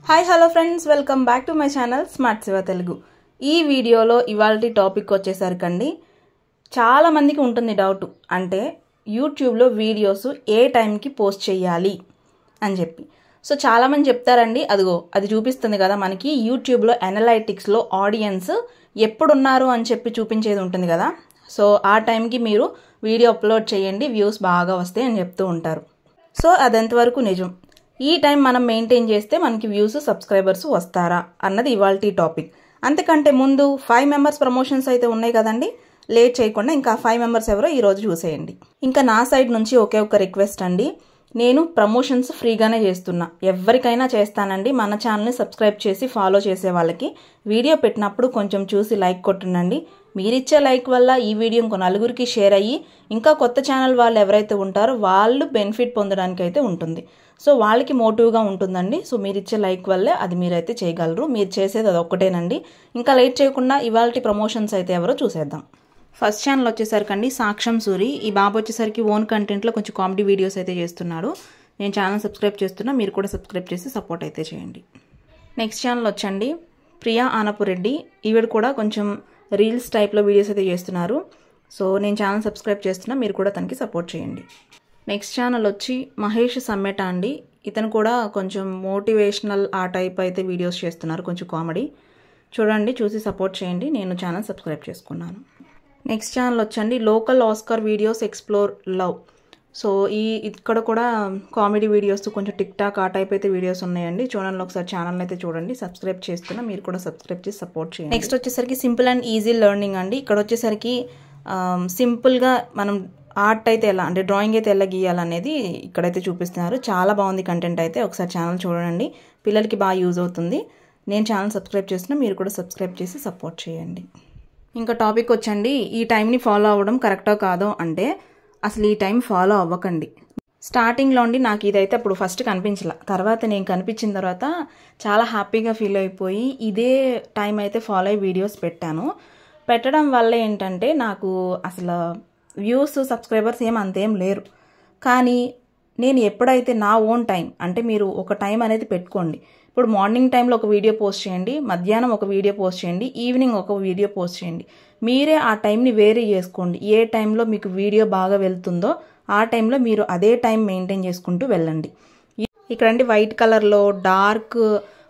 Hi hello friends, welcome back to my channel smart Shiva Telugu. ఈ వీడియోలో ఇవాల్టి టాపిక్ వచ్చేసరికండి, చాలా మందికి ఉంటుంది డౌట్, అంటే యూట్యూబ్లో వీడియోస్ ఏ టైంకి పోస్ట్ చేయాలి అని చెప్పి. సో చాలామంది చెప్తారండి, అదిగో అది చూపిస్తుంది కదా మనకి యూట్యూబ్లో అనలైటిక్స్లో ఆడియన్స్ ఎప్పుడున్నారు అని చెప్పి చూపించేది ఉంటుంది కదా. సో ఆ టైంకి మీరు వీడియో అప్లోడ్ చేయండి, వ్యూస్ బాగా వస్తాయి అని చెప్తూ ఉంటారు. సో అదెంతవరకు నిజం, ఈ టైం మనం మెయింటైన్ చేస్తే మనకి వ్యూస్ సబ్స్క్రైబర్స్ వస్తారా అన్నది ఇవాల్టి టాపిక్. అంతకంటే ముందు 5 మెంబర్స్ ప్రమోషన్స్ అయితే ఉన్నాయి కదండి, లేట్ చేయకుండా ఇంకా 5 మెంబర్స్ ఎవరో ఈరోజు చూసేయండి. ఇంకా నా సైడ్ నుంచి ఒకే ఒక రిక్వెస్ట్ అండి, నేను ప్రమోషన్స్ ఫ్రీగానే చేస్తున్నా, ఎవరికైనా చేస్తానండి. మన ఛానల్ని సబ్స్క్రైబ్ చేసి ఫాలో చేసే వాళ్ళకి వీడియో పెట్టినప్పుడు కొంచెం చూసి లైక్ కొట్టండి. మీరిచ్చే లైక్ వల్ల ఈ వీడియో ఇంకో నలుగురికి షేర్ అయ్యి ఇంకా కొత్త ఛానల్ వాళ్ళు ఎవరైతే ఉంటారో వాళ్ళు బెనిఫిట్ పొందడానికి అయితే ఉంటుంది. సో వాళ్ళకి మోటివ్గా ఉంటుందండి. సో మీరు ఇచ్చే లైక్ వల్లే అది మీరైతే చేయగలరు. మీరు చేసేది అది ఒక్కటేనండి. ఇంకా లేట్ చేయకుండా ఇవాల్టి ప్రమోషన్స్ అయితే ఎవరో చూసేద్దాం. ఫస్ట్ ఛానల్ వచ్చేసరికండి సాక్ష్యం సూరి. ఈ బాబు వచ్చేసరికి ఓన్ కంటెంట్లో కొంచెం కామెడీ వీడియోస్ అయితే చేస్తున్నాడు. నేను ఛానల్ సబ్స్క్రైబ్ చేస్తున్నా, మీరు కూడా సబ్స్క్రైబ్ చేసి సపోర్ట్ అయితే చేయండి. నెక్స్ట్ ఛానల్ వచ్చండి ప్రియా ఆనపురెడ్డి. ఈవిడ కూడా కొంచెం రీల్స్ టైప్లో వీడియోస్ అయితే చేస్తున్నారు. సో నేను ఛానల్ సబ్స్క్రైబ్ చేస్తున్నా, మీరు కూడా తనకి సపోర్ట్ చేయండి. నెక్స్ట్ ఛానల్ వచ్చి మహేష్ సమ్మెట అండి. ఇతను కూడా కొంచెం మోటివేషనల్ ఆ టైప్ అయితే వీడియోస్ చేస్తున్నారు, కొంచెం కామెడీ. చూడండి, చూసి సపోర్ట్ చేయండి. నేను ఛానల్ సబ్స్క్రైబ్ చేసుకున్నాను. నెక్స్ట్ ఛానల్ వచ్చండి local Oscar videos explore love. So ఇక్కడ కూడా కామెడీ వీడియోస్, కొంచెం టిక్ టాక్ ఆ టైప్ అయితే వీడియోస్ ఉన్నాయండి. చూడండి, ఒకసారి ఛానల్ అయితే చూడండి. సబ్స్క్రైబ్ చేస్తున్నా, మీరు కూడా సబ్స్క్రైబ్ చేసి సపోర్ట్ చేయండి. నెక్స్ట్ వచ్చేసరికి సింపుల్ అండ్ ఈజీ లెర్నింగ్ అండి. ఇక్కడ వచ్చేసరికి సింపుల్గా మనం ఆర్ట్ అయితే ఎలా, అంటే డ్రాయింగ్ అయితే ఎలా గీయాలనేది ఇక్కడైతే చూపిస్తున్నారు. చాలా బాగుంది కంటెంట్ అయితే. ఒకసారి ఛానల్ చూడండి, పిల్లలకి బాగా యూజ్ అవుతుంది. నేను ఛానల్ సబ్స్క్రైబ్ చేస్తున్నా, మీరు కూడా సబ్స్క్రైబ్ చేసి సపోర్ట్ చేయండి. ఇంకా టాపిక్ వచ్చండి, ఈ టైంని ఫాలో అవ్వడం కరెక్టో కాదో అంటే అసలు ఈ టైం ఫాలో అవ్వకండి. స్టార్టింగ్లో ఉండి నాకు ఇదైతే అప్పుడు ఫస్ట్ కనిపించలే, తర్వాత నేను కనిపించిన తర్వాత చాలా హ్యాపీగా ఫీల్ అయిపోయి ఇదే టైం అయితే ఫాలో అయ్యి వీడియోస్ పెట్టడం వల్ల ఏంటంటే నాకు అసలు వ్యూస్ సబ్స్క్రైబర్స్ అంతేం లేరు. కానీ నేను ఎప్పుడైతే నా ఓన్ టైం, అంటే మీరు ఒక టైం అనేది పెట్టుకోండి. ఇప్పుడు మార్నింగ్ టైంలో ఒక వీడియో పోస్ట్ చేయండి, మధ్యాహ్నం ఒక వీడియో పోస్ట్ చేయండి, ఈవినింగ్ ఒక వీడియో పోస్ట్ చేయండి. మీరే ఆ టైంని వేరీ చేసుకోండి. ఏ టైంలో మీకు వీడియో బాగా వెళ్తుందో ఆ టైంలో మీరు అదే టైం మెయింటైన్ చేసుకుంటూ వెళ్ళండి. ఇక్కడండి వైట్ కలర్లో డార్క్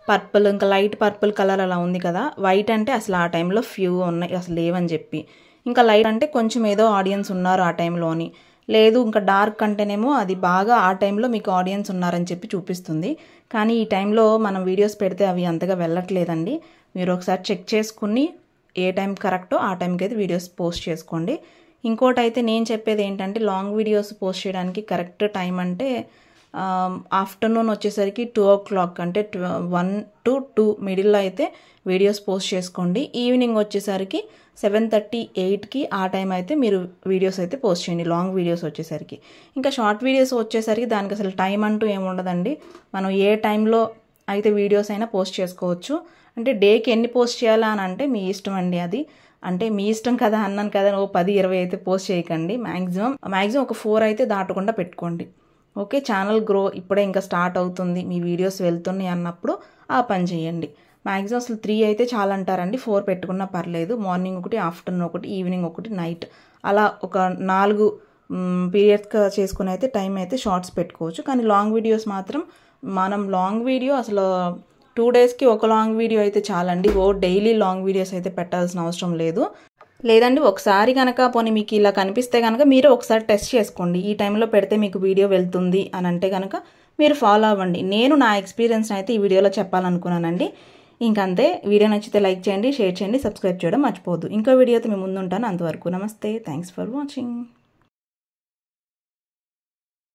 పర్పుల్, ఇంకా లైట్ పర్పుల్ కలర్ అలా ఉంది కదా. వైట్ అంటే అసలు ఆ టైంలో ఫ్యూ ఉన్నాయి, అసలు లేవని చెప్పి. ఇంకా లైట్ అంటే కొంచెం ఏదో ఆడియన్స్ ఉన్నారు ఆ టైంలోని. లేదు ఇంకా డార్క్ అంటేనేమో అది బాగా ఆ టైంలో మీకు ఆడియన్స్ ఉన్నారని చెప్పి చూపిస్తుంది. కానీ ఈ టైంలో మనం వీడియోస్ పెడితే అవి అంతగా వెళ్ళట్లేదండి. మీరు ఒకసారి చెక్ చేసుకుని ఏ టైం కరెక్టో ఆ టైంకి అయితే వీడియోస్ పోస్ట్ చేసుకోండి. ఇంకోటి అయితే నేను చెప్పేది ఏంటంటే, లాంగ్ వీడియోస్ పోస్ట్ చేయడానికి కరెక్ట్ టైం అంటే ఆఫ్టర్నూన్ వచ్చేసరికి 2 o'clock, అంటే 1 to 2 మిడిల్లో అయితే వీడియోస్ పోస్ట్ చేసుకోండి. ఈవినింగ్ వచ్చేసరికి 7:30, 8కి ఆ టైం అయితే మీరు వీడియోస్ అయితే పోస్ట్ చేయండి, లాంగ్ వీడియోస్ వచ్చేసరికి. ఇంకా షార్ట్ వీడియోస్ వచ్చేసరికి దానికి అసలు టైం అంటూ ఏముండదండి. మనం ఏ టైంలో అయితే వీడియోస్ అయినా పోస్ట్ చేసుకోవచ్చు. అంటే డేకి ఎన్ని పోస్ట్ చేయాలా అని అంటే మీ ఇష్టం అండి. అది అంటే మీ ఇష్టం కదా అన్నాను కదా, 10-20 అయితే పోస్ట్ చేయకండి. మ్యాక్సిమం ఒక 4 అయితే దాటకుండా పెట్టుకోండి. ఓకే, ఛానల్ గ్రో ఇప్పుడే ఇంకా స్టార్ట్ అవుతుంది, మీ వీడియోస్ వెళ్తున్నాయి అన్నప్పుడు ఆ పని చేయండి. మ్యాక్సిమం అసలు 3 అయితే చాలా అంటారండి, 4 పెట్టుకున్నా పర్లేదు. మార్నింగ్ ఒకటి, ఆఫ్టర్నూన్ ఒకటి, ఈవినింగ్ ఒకటి, నైట్, అలా ఒక 4 పీరియడ్స్గా చేసుకుని అయితే టైం అయితే షార్ట్స్ పెట్టుకోవచ్చు. కానీ లాంగ్ వీడియోస్ మాత్రం మనం లాంగ్ వీడియో అసలు 2 డేస్కి ఒక లాంగ్ వీడియో అయితే చాలండి. డైలీ లాంగ్ వీడియోస్ అయితే పెట్టాల్సిన అవసరం లేదు. లేదండి, ఒకసారి కనుక పోనీ మీకు ఇలా కనిపిస్తే కనుక మీరు ఒకసారి టెస్ట్ చేసుకోండి, ఈ టైంలో పెడితే మీకు వీడియో వెళ్తుంది అని అంటే కనుక మీరు ఫాలో అవ్వండి. నేను నా ఎక్స్పీరియన్స్ అయితే ఈ వీడియోలో చెప్పాలనుకున్నానండి. ఇంకంతే. వీడియో నచ్చితే లైక్ చేయండి, షేర్ చేయండి, సబ్స్క్రైబ్ చేయడం మర్చిపోవద్దు. ఇంకో వీడియోతో మీ ముందు ఉంటాను. అంతవరకు నమస్తే, థ్యాంక్స్ ఫర్ వాచింగ్.